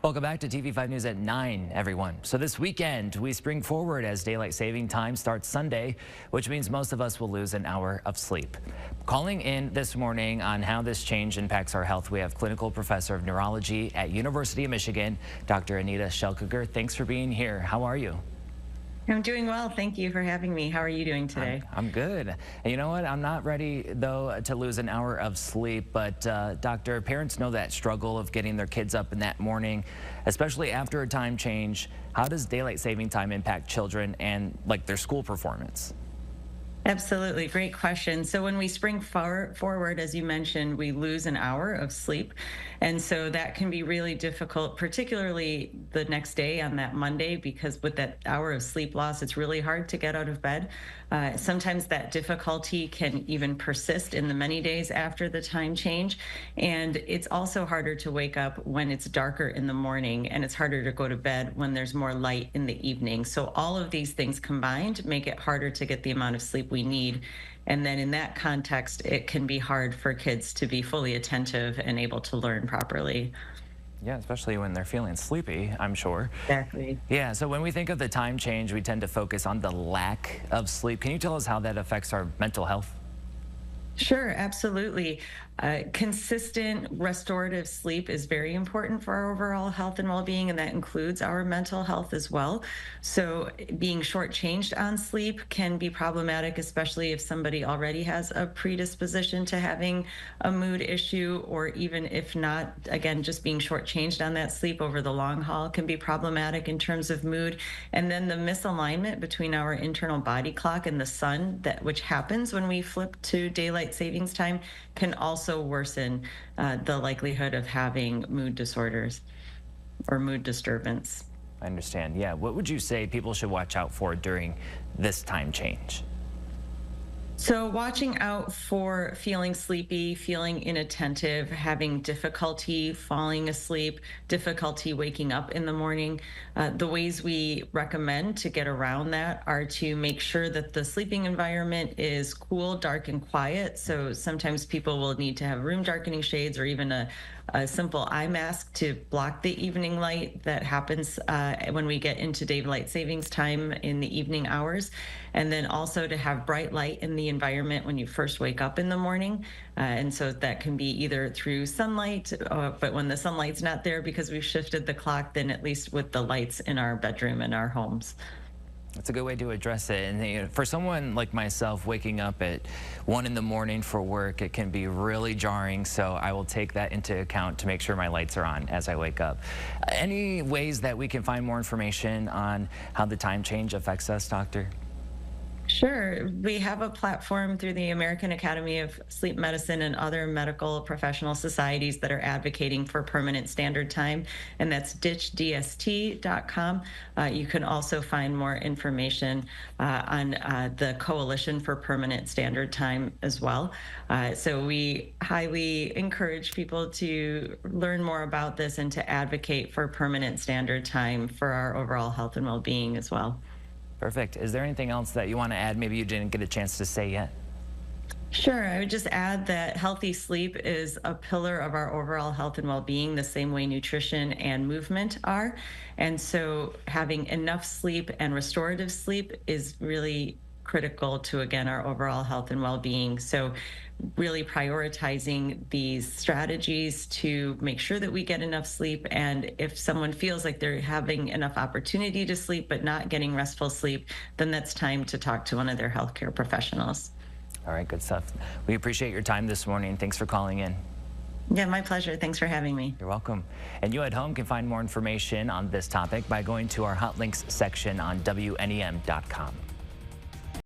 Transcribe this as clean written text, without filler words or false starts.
Welcome back to TV5 News at 9, everyone. So this weekend, we spring forward as daylight saving time starts Sunday, which means most of us will lose an hour of sleep. Calling in this morning on how this change impacts our health, we have clinical professor of neurology at University of Michigan, Dr. Anita Shellkiger. Thanks for being here. How are you? I'm doing well. Thank you for having me. How are you doing today? I'm good. And you know what? I'm not ready, though, to lose an hour of sleep. But, doctor, parents know that struggle of getting their kids up in that morning, especially after a time change. How does daylight saving time impact children and, like, their school performance? Absolutely. Great question. So when we spring forward, as you mentioned, we lose an hour of sleep. And so that can be really difficult, particularly the next day on that Monday, because with that hour of sleep loss, it's really hard to get out of bed. Sometimes that difficulty can even persist in the many days after the time change. And it's also harder to wake up when it's darker in the morning, and it's harder to go to bed when there's more light in the evening. So all of these things combined make it harder to get the amount of sleep we need. And then in that context, it can be hard for kids to be fully attentive and able to learn properly. Yeah, especially when they're feeling sleepy, I'm sure. Exactly. Yeah, so when we think of the time change, we tend to focus on the lack of sleep. Can you tell us how that affects our mental health? Sure, absolutely. Consistent restorative sleep is very important for our overall health and well-being, and that includes our mental health as well. So being shortchanged on sleep can be problematic, especially if somebody already has a predisposition to having a mood issue, or even if not, again, just being shortchanged on that sleep over the long haul can be problematic in terms of mood. And then the misalignment between our internal body clock and the sun, which happens when we flip to daylight savings time, can also worsen the likelihood of having mood disorders or mood disturbance. I understand. Yeah. What would you say people should watch out for during this time change? So watching out for feeling sleepy, feeling inattentive, having difficulty falling asleep, difficulty waking up in the morning. The ways we recommend to get around that are to make sure that the sleeping environment is cool, dark, and quiet. So sometimes people will need to have room darkening shades or even a simple eye mask to block the evening light that happens when we get into daylight savings time in the evening hours. And then also to have bright light in the environment when you first wake up in the morning. And so that can be either through sunlight, but when the sunlight's not there because we've shifted the clock, then at least with the lights in our bedroom and our homes. That's a good way to address it. And for someone like myself, waking up at 1 in the morning for work, it can be really jarring. So I will take that into account to make sure my lights are on as I wake up. Any ways that we can find more information on how the time change affects us, doctor? Sure. We have a platform through the American Academy of Sleep Medicine and other medical professional societies that are advocating for permanent standard time, and that's ditchdst.com. You can also find more information on the Coalition for Permanent Standard Time as well. So we highly encourage people to learn more about this and to advocate for permanent standard time for our overall health and well-being as well. Perfect. Is there anything else that you want to add? Maybe you didn't get a chance to say yet. Sure. I would just add that healthy sleep is a pillar of our overall health and well-being, the same way nutrition and movement are. And so having enough sleep and restorative sleep is really critical to, again, our overall health and well-being. So really prioritizing these strategies to make sure that we get enough sleep. And if someone feels like they're having enough opportunity to sleep but not getting restful sleep, then that's time to talk to one of their healthcare professionals. All right, good stuff. We appreciate your time this morning. Thanks for calling in. Yeah, my pleasure. Thanks for having me. You're welcome. And you at home can find more information on this topic by going to our hot links section on WNEM.com.